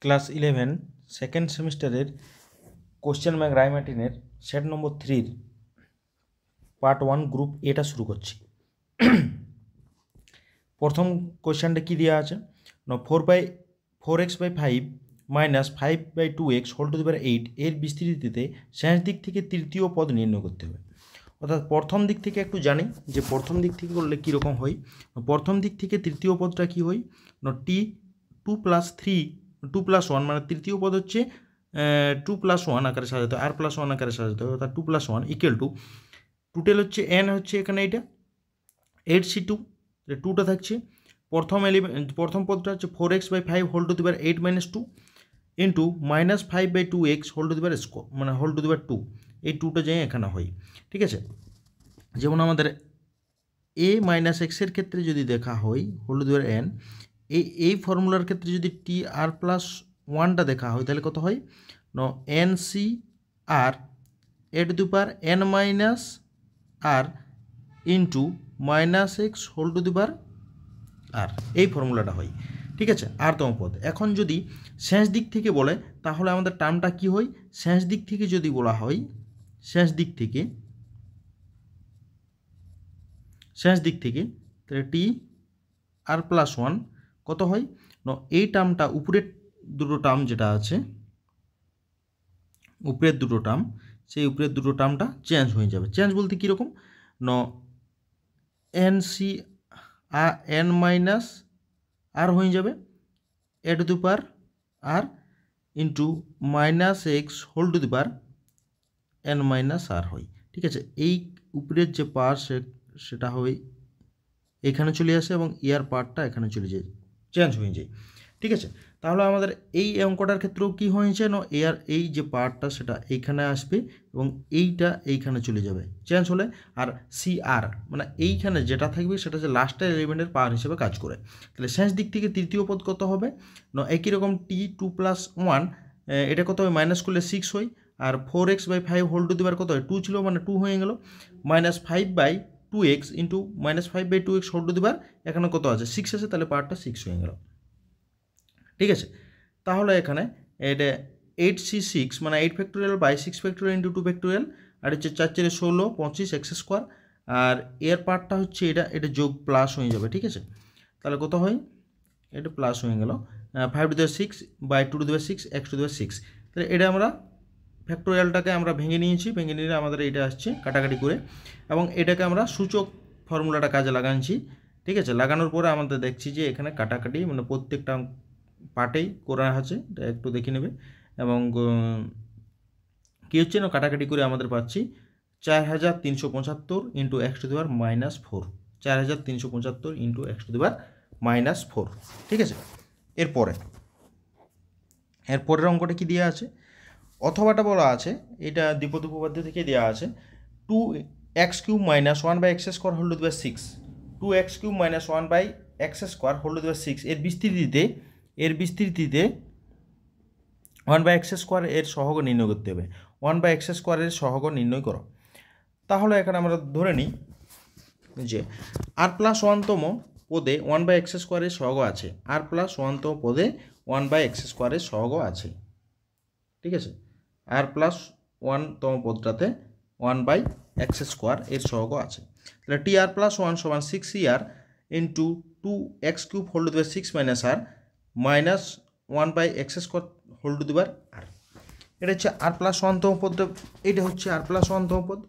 Class 11 second সেমিস্টারের question bank রায়মার্টিনের set number 3 part 1 group এটা শুরু করছি। প্রথম কোশ্চেনটা কি দেওয়া আছে না 4x/5 minus 5/2x whole to the power 8 এর বিস্তৃতিতে শেষ দিক থেকে তৃতীয় পদ নির্ণয় করতে হবে। অর্থাৎ প্রথম দিক থেকে একটু জানি যে প্রথম দিক থেকে করলে কীরকম হয়। প্রথম দিক থেকে তৃতীয় পদটা কী হয় না t2+1 মানে তৃতীয় পদ হচ্ছে 2+1 আকারে সাজাতে হয়, r+1 আকারে সাজাতে হয়, অর্থাৎ 2+1 ইকুয়াল টু টোটাল হচ্ছে n হচ্ছে এখানে এটা 8c2 2টা থাকছে। প্রথম পদটা হচ্ছে 4x/5 whole to the power 8 - 2 into -5/2x whole to the power square মানে হোল টু দি পাওয়ার 2, এই 2টা যাই এখানে হয়। ঠিক আছে, যেমন আমাদের a - x এর ক্ষেত্রে যদি দেখা হয় whole to the power n, এই ফর্মুলার ক্ষেত্রে যদি tr+1টা দেখা হয় তাহলে কত হয় না ncr a to the power n - r into -x whole to the power r, এই ফর্মুলাটা হয়। ঠিক আছে, rতম পদ। এখন যদি শেষ দিক থেকে বলে তাহলে আমাদের টার্মটা কি হয়, শেষ দিক থেকে যদি বলা হয় শেষ দিক থেকে তাহলে tr+1 কত হয় না এই টার্মটা উপরের দুটো টার্ম যেটা আছে উপরের দুটো টার্ম, সেই উপরের দুটো টার্মটা চেঞ্জ হয়ে যাবে। চেঞ্জ বলতে কীরকম না n - r হয়ে যাবে a to the power r into -x whole to the power n - r হয়। ঠিক আছে, এই উপরের যে পাওয়ার সেটা হয় এখানে চলে আসে এবং ইয়ার পার্টটা এখানে চলে যায়, চেঞ্জ হয়ে যায়। ঠিক আছে, তাহলে আমাদের এই অঙ্কটার ক্ষেত্রেও কী হয়েছে না এই যে পার্টটা সেটা এইখানে আসবে এবং এইটা এইখানে চলে যাবে চেঞ্জ হলে, আর CR মানে এইখানে যেটা থাকবে সেটা যে লাস্টের এলিমেন্টের পাওয়ার হিসেবে কাজ করে। তাহলে শেষ দিক থেকে তৃতীয় পদ কত হবে না একই রকম t2+1 এটা কত হয় মাইনাস করলে 6 হয়, আর 4x/5 হোল টু দি পাওয়ার কত হয় 2 ছিল মানে 2 হয়ে গেল, -5/2x into -5/2x whole to the power এখানে কত আছে 6 আছে, তাহলে পাওয়ারটা 6 হয়ে গেল। ঠিক আছে, তাহলে এখানে এটা 8c6 মানে 8 ইন্টু 2 আর হচ্ছে 4×4 = 25 x², আর এর পার্টটা হচ্ছে এটা যোগ প্লাস হয়ে যাবে। ঠিক আছে, তাহলে কত হয় এটা প্লাস হয়ে গেল 5^6/2^6 x^6। তাহলে এটা আমরা ফ্যাক্টোরিয়ালটাকে আমরা ভেঙে নিয়েছি, ভেঙে নিলে আমাদের এটা আসছে কাটাকাটি করে, এবং এটাকে আমরা সূচক ফর্মুলাটা কাজে লাগাচ্ছি। ঠিক আছে, লাগানোর পরে আমাদের দেখছি যে এখানে কাটাকাটি মানে প্রত্যেকটা পার্টেই করা আছে, এটা একটু দেখে নেবে, এবং কী হচ্ছে না কাটাকাটি করে আমাদের পাচ্ছি 4375 ইন্টু x^4 -4, 4375 ইন্টু x^4 -4। ঠিক আছে, এরপরের অঙ্কটা কি দেওয়া আছে অথবাটা বলা আছে, এটা দ্বিপদ উপপাদ্য থেকে দেওয়া আছে 2x³ - 1/x² whole to the power 6, 2x³ - 1/x² whole to the power 6 এর বিস্তৃতিতে 1/x² এর সহগ নির্ণয় করতে হবে। 1/x² এর সহগ নির্ণয় করো। তাহলে এখানে আমরা ধরে নিই যে r+1তম পদে 1/x² এর সহগ আছে, r+1তম পদে 1/x² এর সহগ আছে। ঠিক আছে, r+1তম পদটাতে 1/x² এর সহগ আছে। তাহলে tr+1 = 6r into 2x³ whole to the power 6 - r minus 1/x² whole to the power r। এটা হচ্ছে r+1তম পদটা, এটা হচ্ছে r+1তম পদ।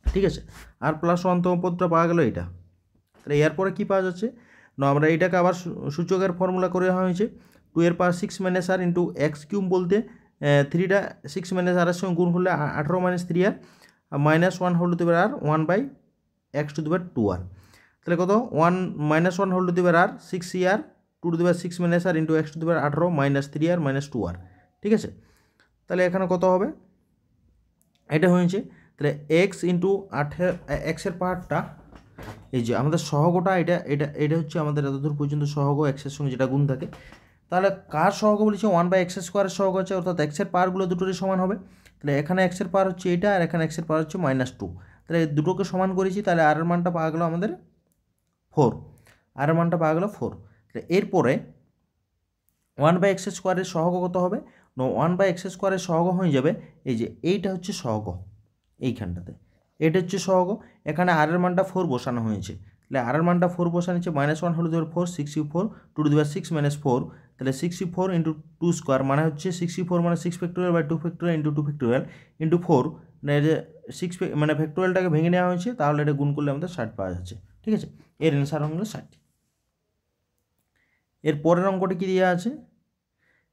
ঠিক আছে, r+1তম পদটা পাওয়া গেল এটা। তাহলে এরপরে কী পাওয়া যাচ্ছে না আমরা এটাকে আবার সূচকের ফর্মুলা করে হয়েছে 2 এর পাওয়ার 6 - r ইন্টু x³ বলতে 3টা 6 - r এর সঙ্গে গুণ হলে 18 - 3r -1 whole to the power r 1/x²r। তাহলে কত 1 whole to the power r 6r 2 to the power 6 - r into x²18 -3r -2r। ঠিক আছে, তাহলে এখানে কত হবে এটা হয়েছে, তাহলে x ইন্টু 8 এর পাওয়ারটা এই যে আমাদের সহগটা এটা হচ্ছে আমাদের এতদূর পর্যন্ত সহগ এক্সের সঙ্গে যেটা গুণ থাকে। তাহলে কার সহগ বলেছে 1/x² এর সহগ আছে, অর্থাৎ এক্সের পাওয়ারগুলো দুটোরই সমান হবে। তাহলে এখানে এক্সের পাওয়ার হচ্ছে এটা আর এখানে এক্সের পাওয়ার হচ্ছে -2, তাহলে দুটোকে সমান করেছি, তাহলে আর এর মানটা পাওয়া গেল আমাদের 4, আর এর মানটা পাওয়া গেল 4। তাহলে এরপরে 1/x² সহগ কত হবে? 1/x² সহগ হয়ে যাবে এই যে এইটা হচ্ছে সহগ, এইখানটাতে এটা হচ্ছে সহগ। এখানে আর এর মানটা 4 বসানো হয়েছে, তাহলে আর এর মানটা 4 বসানো হচ্ছে -1 হল 4 64 2 6 4, তাহলে 64 × 2 স্কোয়ার মানে হচ্ছে 64 মানে 6 factorial by 2 factorial into 2 factorial into 4, মানে যে 6 মানে ফ্যাক্টোরিয়ালটাকে ভেঙে নেওয়া হয়েছে, তাহলে এটা গুণ করলে আমাদের 60 পাওয়া যাচ্ছে। ঠিক আছে, এর অ্যান্সার হলো 60। এর পরের অঙ্কটি কী দেওয়া আছে?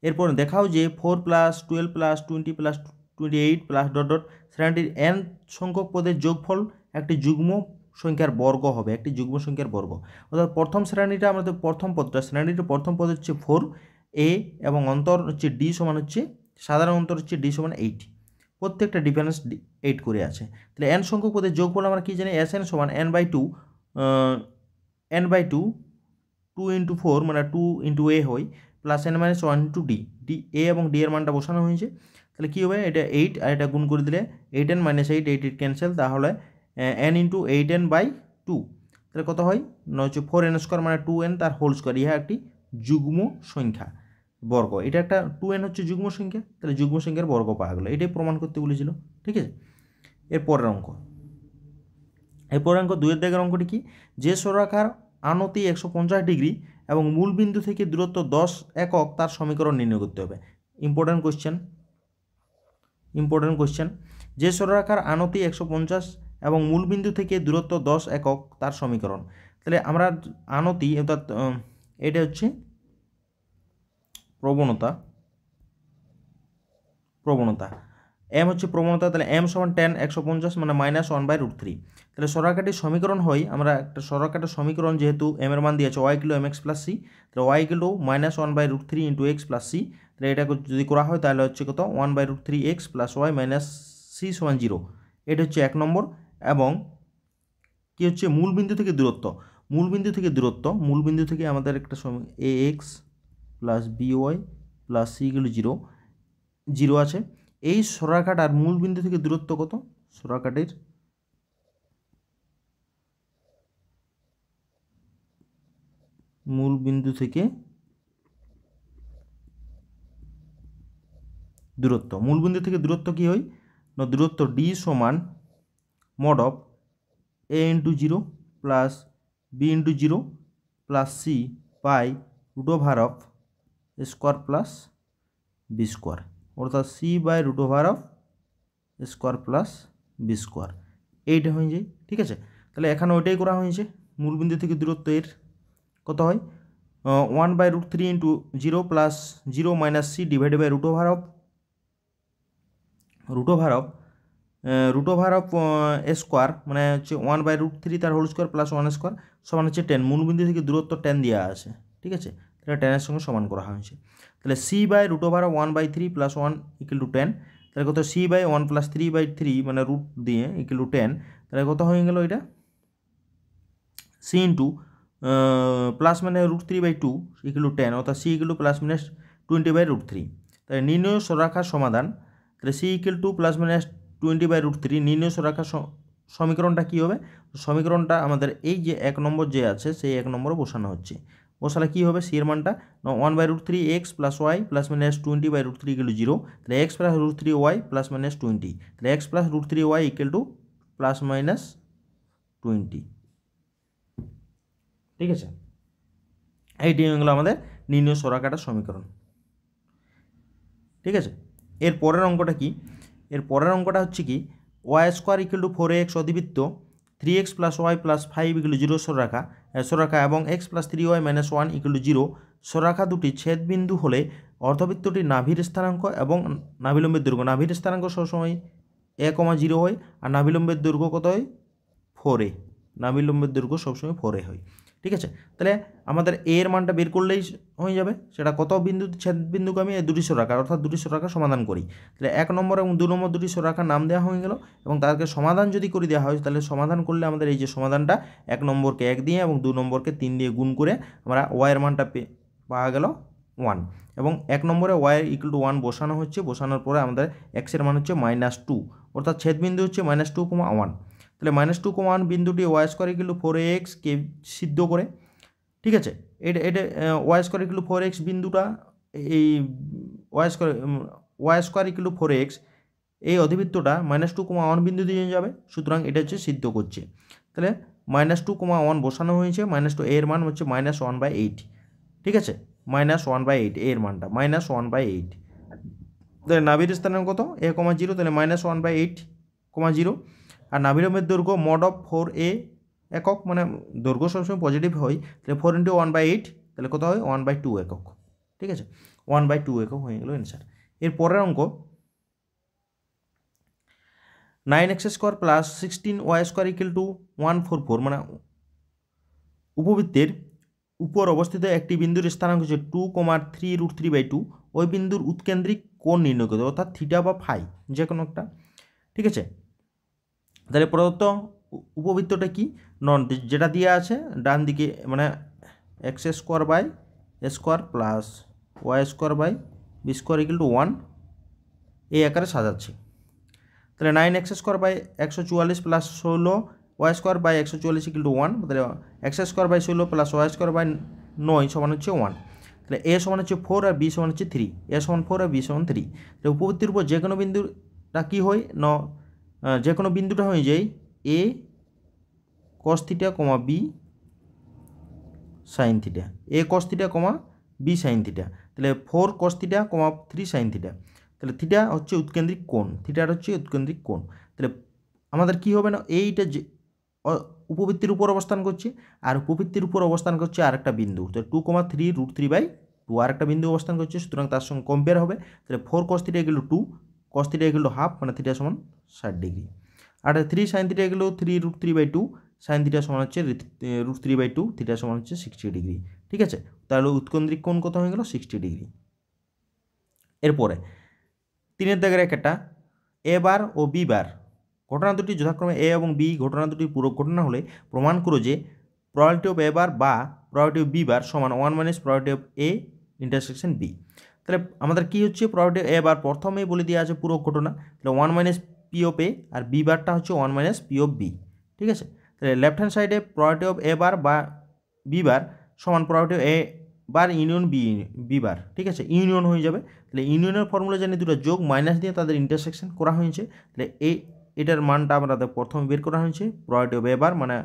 এরপর দেখাও যে 4 + 12 + 20 + 28 প্লাস ডট ডট শ্রেণীটির n সংখ্যক পদের যোগফল একটি যুগ্ম সংখ্যার বর্গ হবে, একটি যুগ্ম সংখ্যার বর্গ। অর্থাৎ প্রথম শ্রেণীটা আমাদের প্রথম পদটা, শ্রেণীটির প্রথম পদ হচ্ছে 4a এবং অন্তর হচ্ছে d সমান হচ্ছে সাধারণ অন্তর হচ্ছে d সমান 8, প্রত্যেকটা ডিফারেন্স 8 করে আছে। তাহলে n সংখ্যক পদের যোগফল আমরা কি জানি? Sn সমান n/2 n/2 2 × 4 মানে 2 × a হয় প্লাস n-1 × d, a এবং d এর মানটা বসানো হয়েছে। তাহলে কী হবে? এটা 8 আর এটা গুণ করে দিলে 8n - 8 8 ক্যান্সেল, তাহলে n × 8n/2, তাহলে কত হয়? হচ্ছে 4n² মানে 2n তার হোল স্কোয়ার, ইহা একটি যুগ্ম সংখ্যা বর্গ। এটা একটা 2n হচ্ছে যুগ্ম সংখ্যা, তাহলে যুগ্ম সংখ্যার বর্গ পাওয়া গেলো, এটাই প্রমাণ করতে বলেছিল। ঠিক আছে, এরপরের অঙ্ক, এরপরের অঙ্ক 2 এর দাগের অঙ্কটি কি? যে সরলরেখার আনতি 150 ডিগ্রি এবং মূল বিন্দু থেকে দূরত্ব 10 একক তার সমীকরণ নির্ণয় করতে হবে। Important question. যে সরলরেখার আনতি 150 এবং মূল বিন্দু থেকে দূরত্ব 10 একক তার সমীকরণ। তাহলে আমরা আনতি অর্থাৎ এটা হচ্ছে প্রবণতা, m হচ্ছে প্রবণতা, তাহলে m সমান tan 150 মানে -1/√3। তাহলে সরলরেখাটির সমীকরণ হয়, আমরা একটা সরলরেখাটির সমীকরণ যেহেতু m এর মান দিয়েছে y = mx + c, তাহলে y = -1/√3 × x + c, তাহলে এটা যদি করা হয় তাহলে হচ্ছে কত? 1/√3x + y - c সমান 0, এটা হচ্ছে 1 নম্বর। এবং কি হচ্ছে? মূল বিন্দু থেকে দূরত্ব, মূল বিন্দু থেকে আমাদের একটা ax + by + c = 0 0 আছে। এই সরলরেখাটার মূল বিন্দু থেকে দূরত্ব কত? সরলরেখাটির মূল বিন্দু থেকে দূরত্ব কি হয়? না, দূরত্ব d সমান mod of a × 0 plus b × 0 plus c by √of square plus b square, অর্থাৎ c by √of square plus b square, এইটা হয়ে যায়। ঠিক আছে, তাহলে এখানে ওইটাই করা হয়েছে। মূল বিন্দু থেকে দূরত্ব এর কত হয়? 1/√3 × 0 plus 0 minus c divided by √of square মানে হচ্ছে 1/√3 তার হোল স্কোয়ার প্লাস 1 স্কোয়ার সমান হচ্ছে 10। মূল বিন্দু থেকে দূরত্ব 10 দেওয়া আছে। ঠিক আছে, তাহলে 10-এর সঙ্গে সমান করা হয়েছে। তাহলে c বাই √1/3 প্লাস 1 = 10, তাহলে কত? c বাই 1 প্লাস 3/3 মানে রুট দিয়ে = 10, তাহলে কত হয়ে গেল? এটা c ইন্টু প্লাস মানে √3/2 = 10, অর্থাৎ c = প্লাস মাইনাস 20/√3। তাহলে নির্ণয় সরলরেখার সমাধান, তাহলে c = প্লাস মাইনাস 20/√3, নির্ণয় সরলরেখার সমীকরণটা কী হবে? সমীকরণটা আমাদের এই যে 1 নম্বর যে আছে সেই 1 নম্বরে বসানো হচ্ছে। বসালে কী হবে? c এর মানটা 1/√3x plus y plus minus 20/√3 = 0, তাহলে x plus √3y plus minus 20, তাহলে x plus √3y = plus minus 20। ঠিক আছে, এইটি হলো আমাদের নির্ণয় সরলরেখাটার সমীকরণ। ঠিক আছে, এর পরের অঙ্কটা কি? এর পরের অঙ্কটা হচ্ছে কি? y² = 4x অধিবৃত্ত 3x + y + 5 = 0 সরলরেখা এবং x + 3y - 1 = 0 সরলরেখা দুটি ছেদবিন্দু হলে অর্ধবৃত্তটির নাভির স্থানাঙ্ক এবং নাভিলম্বের দৈর্ঘ্য, নাভির স্থানাঙ্ক সবসময় a, 0 হয় আর নাভিলম্বের দৈর্ঘ্য কত হয়? 4a, নাভিলম্বের দৈর্ঘ্য সবসময় 4a হয়। ঠিক আছে, তাহলে আমাদের a এর মানটা বের করলেই হয়ে যাবে। সেটা কত বিন্দু ছেদবিন্দুকে আমি দুটি সরলরেখা অর্থাৎ দুটি সরলরেখা সমাধান করি, তাহলে 1 নম্বর এবং 2 নম্বর দুটি সরলরেখার নাম দেওয়া হয়ে গেল এবং তাদেরকে সমাধান যদি করে দেওয়া হয় তাহলে সমাধান করলে আমাদের এই যে সমাধানটা 1 নম্বরকে 1 দিয়ে এবং 2 নম্বরকে 3 দিয়ে গুণ করে আমরা y এর মানটা পাওয়া গেল 1 এবং 1 নম্বরে y = 1 বসানো হচ্ছে। বসানোর পরে আমাদের x এর মান হচ্ছে -2, অর্থাৎ ছেদবিন্দু হচ্ছে -2,1। তাহলে -2,1 বিন্দুটি y² = 4x কে সিদ্ধ করে। ঠিক আছে, এটা y² = 4x বিন্দুটা এই Y square equal to 4x এই অধিবৃত্তটা -2,1 বিন্দু দিয়ে যাবে, সুতরাং এটা হচ্ছে সিদ্ধ করছে। তাহলে -2,1 বসানো হয়েছে, -2 এর মান হচ্ছে -1/8, ঠিক আছে, -1/8 এর মানটা -1/8। তাহলে নাভির স্থানাঙ্ক কত a,0, তাহলে -1/8,0, আর নাভিলম্বের দৈর্ঘ্য mod of 4a একক, মানে দৈর্ঘ্য সবসময় পজিটিভ হয়, তাহলে 4 × 1/8 তাহলে কত হয় 1/2 একক, ঠিক আছে, 1/2 একক হয়ে গেল অ্যান্সার। এর পরের অঙ্ক 9x² + 16y² = 144, মানে উপবৃত্তের উপর অবস্থিত একটি বিন্দুর স্থানাঙ্ক হচ্ছে 2,3√3/2, ওই বিন্দুর উৎকেন্দ্রিক কোণ নির্ণয় করতে, অর্থাৎ থিটা বা ফাই যে কোনো একটা, ঠিক আছে। তাহলে প্রদত্ত উপবৃত্তটা কি যেটা দেওয়া আছে ডান দিকে, মানে x² / a² + y² / b² = 1 এই আকারে সাজাচ্ছি। তাহলে 9x² / 144 + 16y² / 144 = 1, তাহলে x² / 16 + y² / 9 সমান হচ্ছে 1। তাহলে a সমান হচ্ছে 4 আর b সমান হচ্ছে 3, a সমান 4 আর b সমান 3। তাহলে উপবৃত্তির উপর যে কোনো বিন্দুটা কী হয় যে কোনো বিন্দুটা হয়ে যায় a cos θ, b sin θ, a cos θ, b sin θ। তাহলে 4 cos θ, 3 sin θ। তাহলে থিটা হচ্ছে উৎকেন্দ্রিক কোণ, থিটার হচ্ছে উৎকেন্দ্রিক কোণ। তাহলে আমাদের কি হবে না, এইটা যে উপবৃত্তির উপর অবস্থান করছে, আর উপবৃত্তির উপর অবস্থান করছে আরেকটা বিন্দু, তো 2,3√3/2 আরেকটা বিন্দু অবস্থান করছে, সুতরাং তার সঙ্গে কম্পেয়ার হবে। তাহলে 4 cos θ = 2, cos θ = হাফ, মানে থিটা সমান 60 ডিগ্রি। আর 3 sin θ = 3√3/2, sin θ সমান হচ্ছে √3/2, থিটা সমান হচ্ছে 60 ডিগ্রি, ঠিক আছে। তাহলে উৎকেন্দ্রিক কোণ কত হয়ে গেল 60 ডিগ্রি। এরপরে 3 দাগের একটা a বার ও b বার ঘটনা দুটি যথাক্রমে a এবং b ঘটনা দুটি পূরক ঘটনা হলে প্রমাণ করো যে প্রবাবিলিটি অফ a বার বা প্রবাবিলিটি অফ b বার সমান 1 - probability of a intersection b। তাহলে আমাদের কি হচ্ছে প্রবাবিলিটি অফ a বার প্রথমেই বলে দেওয়া আছে পূরক ঘটনা, তাহলে 1 - p অফ a, আর b বারটা হচ্ছে 1 - p অফ b, ঠিক আছে। তাহলে লেফট হ্যান্ড সাইডে প্রবাবিলিটি অফ a বার বা b বার সমান probability of a bar union b bar, ঠিক আছে, ইউনিয়ন হয়ে যাবে। তাহলে ইউনিয়নের ফর্মুলা জানি দুটো যোগ মাইনাস দিয়ে তাদের ইন্টারসেকশন করা হয়েছে। তাহলে এটার মানটা আমাদের প্রথমে বের করা হয়েছে, প্রবাবিলিটি অফ এ বার মানে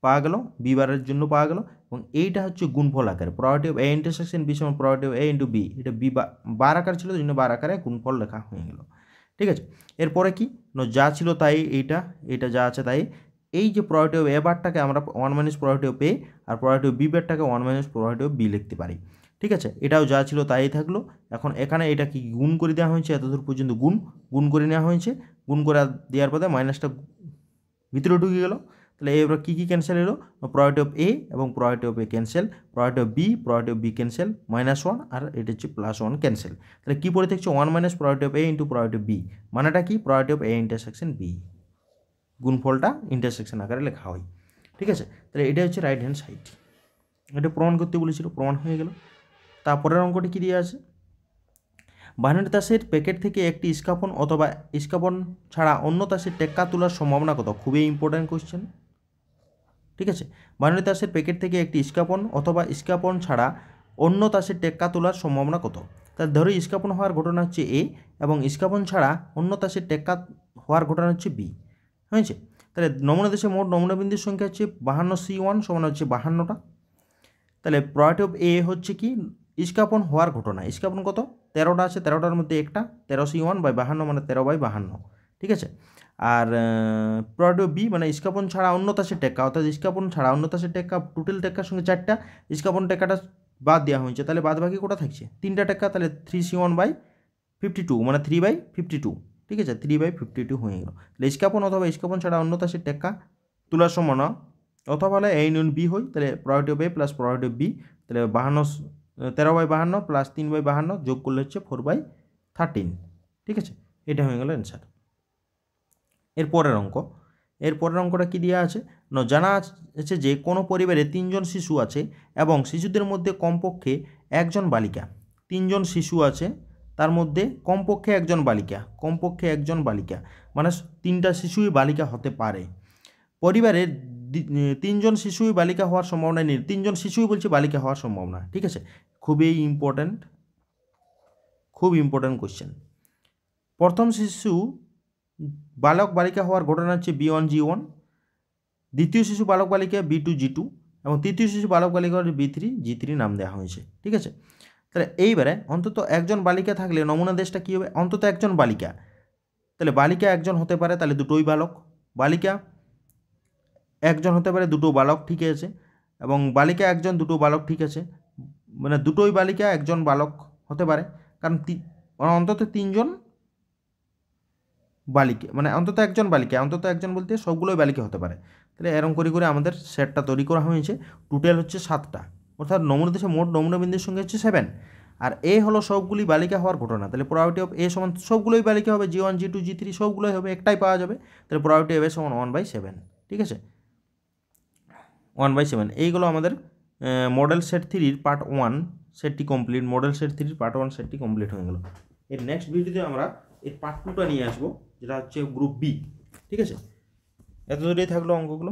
পাওয়া গেল, বি বারের জন্য পাওয়া গেল, এবং এইটা হচ্ছে গুণফল আকারে probability of A intersection B সমান probability of A into B, এটা বি বার আকার ছিল, ওই জন্য বার আকারে গুণফল লেখা হয়ে গেল, ঠিক আছে। এরপরে কি যা ছিল তাই, এইটা যা আছে তাই। এই যে প্রবাবিলিটি অফ এ বারটাকে আমরা 1 - প্রবাবিলিটি অফ এ, আর প্রবাবিলিটি অফ বি বারটাকে 1 - প্রবাবিলিটি অফ বি লিখতে পারি, ঠিক আছে। এটাও যা ছিল তাই থাকলো। এখন এখানে এটা কি গুণ করে দেওয়া হয়েছে, এতদূর পর্যন্ত গুণ করে নেওয়া হয়েছে, গুণ করে দেওয়ার পরে মাইনাসটা ভিতরে ঢুকে গেল। তাহলে এবার কী ক্যান্সেল এলো, প্রবাবিলিটি অফ এ এবং probability of a cancel, probability of b cancel, -1 আর এটা হচ্ছে +1 ক্যান্সেল। তাহলে কী পড়ে থাকছে 1 - probability of A into probability of B, মানেটা কি probability of A intersection B, গুণফলটা ইন্টারসেকশন আকারে লেখা হয়, ঠিক আছে। তাহলে এটা হচ্ছে রাইট হ্যান্ড সাইড, এটা প্রমাণ করতে বলেছিল, প্রমাণ হয়ে গেল। তারপরের অঙ্কটি কী দিয়ে আছে, বাইনারি তাসের প্যাকেট থেকে একটি ইস্কাপন অথবা ইস্কাপন ছাড়া অন্য তাসের টেক্কা তোলার সম্ভাবনা কত, খুবই ইম্পর্ট্যান্ট কোয়েশ্চেন, ঠিক আছে। বাইনারি তাসের প্যাকেট থেকে একটি ইস্কাপন অথবা ইস্কাপন ছাড়া অন্য তাসের টেক্কা তোলার সম্ভাবনা কত। তার ধরো ইস্কাপন হওয়ার ঘটনা হচ্ছে এ, এবং ইস্কাপন ছাড়া অন্য তাসের টেক্কা হওয়ার ঘটনা হচ্ছে বি, হয়েছে। তাহলে নমুনা দেশে মোট নমুনা বিন্দুর সংখ্যা হচ্ছে 52C1 সমান হচ্ছে 52টা। তাহলে প্রবাবিলিটি অফ এ হচ্ছে কি ইস্কাপন হওয়ার ঘটনা, ইস্কাপন কত 13টা আছে, 13টার মধ্যে একটা 13C1 বাই 52 মানে 13/52, ঠিক আছে। আর প্রবাবিলিটি অফ বি মানে ইস্কাপন ছাড়া অন্য তাসের টেক্কা, অর্থাৎ ইস্কাপন ছাড়া অন্য তাসের টেক্কা, টোটাল টেক্কার সঙ্গে 4টা, ইস্কাপন টেক্কাটা বাদ দেওয়া হয়েছে, তাহলে বাদ বাকি কোটা থাকছে 3টা টেক্কা, তাহলে 3C1 বাই 52 মানে 3/52, ঠিক আছে, 3/52 হয়ে গেল। তাহলে ইস্কাপন অথবা ইস্কাপন ছাড়া অন্য তাসের টেক্কা তোলার সম্ভাবনা অথবা হলে এ ইউনিয়ন বি হয়, তাহলে probability of a plus probability of b, তাহলে 13/52 প্লাস 3/52 যোগ করলে হচ্ছে 4/13, ঠিক আছে, এটা হয়ে গেল অ্যান্সার। এরপরের অঙ্কটা কী দেওয়া আছে, জানা আছে যে কোনো পরিবারে 3জন শিশু আছে এবং শিশুদের মধ্যে কমপক্ষে একজন বালিকা, 3জন শিশু আছে তার মধ্যে কমপক্ষে একজন বালিকা, মানে 3টা শিশুই বালিকা হতে পারে। পরিবারের 3জন শিশুই বালিকা হওয়ার সম্ভাবনা নেই, 3জন শিশুই বলছে বালিকা হওয়ার সম্ভাবনা, ঠিক আছে, খুবই ইম্পর্ট্যান্ট খুব ইম্পর্ট্যান্ট কোশ্চেন। প্রথম শিশু বালক বালিকা হওয়ার ঘটনা হচ্ছে B1 G1, দ্বিতীয় শিশু বালক বালিকা B2 G2 এবং তৃতীয় শিশু বালক বালিকা B3 G3 নাম দেওয়া হয়েছে। ঠিক আছে, তাহলে এইবারে অন্তত একজন বালিকা থাকলে নমুনা দেশটা কী হবে? অন্তত একজন বালিকা, তাহলে বালিকা একজন হতে পারে, তাহলে দুটোই বালক। বালিকা একজন হতে পারে, দুটো বালক, ঠিক আছে। এবং বালিকা একজন, দুটো বালক, ঠিক আছে। মানে দুটোই বালিকা, একজন বালক হতে পারে, কারণ অন্তত তিনজন বালিকা, মানে অন্তত একজন বালিকা, অন্তত একজন বলতে সবগুলোই বালিকা হতে পারে। তাহলে এরকম করে করে আমাদের সেটটা তৈরি করা হয়েছে। টোটাল হচ্ছে 7টা, অর্থাৎ নমুনা দেশে মোট নমুনা বিন্দুর সংখ্যা হচ্ছে 7। আর এ হলো সবগুলি বালিকা হওয়ার ঘটনা, তাহলে প্রবাবিলিটি অফ এ সমান সবগুলোই বালিকা হবে, G1 G2 G3 সবগুলোই হবে, একটাই পাওয়া যাবে। তাহলে প্রবাবিলিটি অফ এ সমান 1/7। ঠিক আছে, 1/7। এইগুলো আমাদের মডেল সেট 3-র পার্ট 1 সেটটি কমপ্লিট। মডেল সেট 3-র পার্ট 1 সেটটি কমপ্লিট হয়ে গেল। এর নেক্সট ভিডিওতে আমরা এর পার্ট 2টা নিয়ে আসবো, যেটা হচ্ছে গ্রুপ বি। ঠিক আছে, এত দূরেই থাকলো অঙ্কগুলো।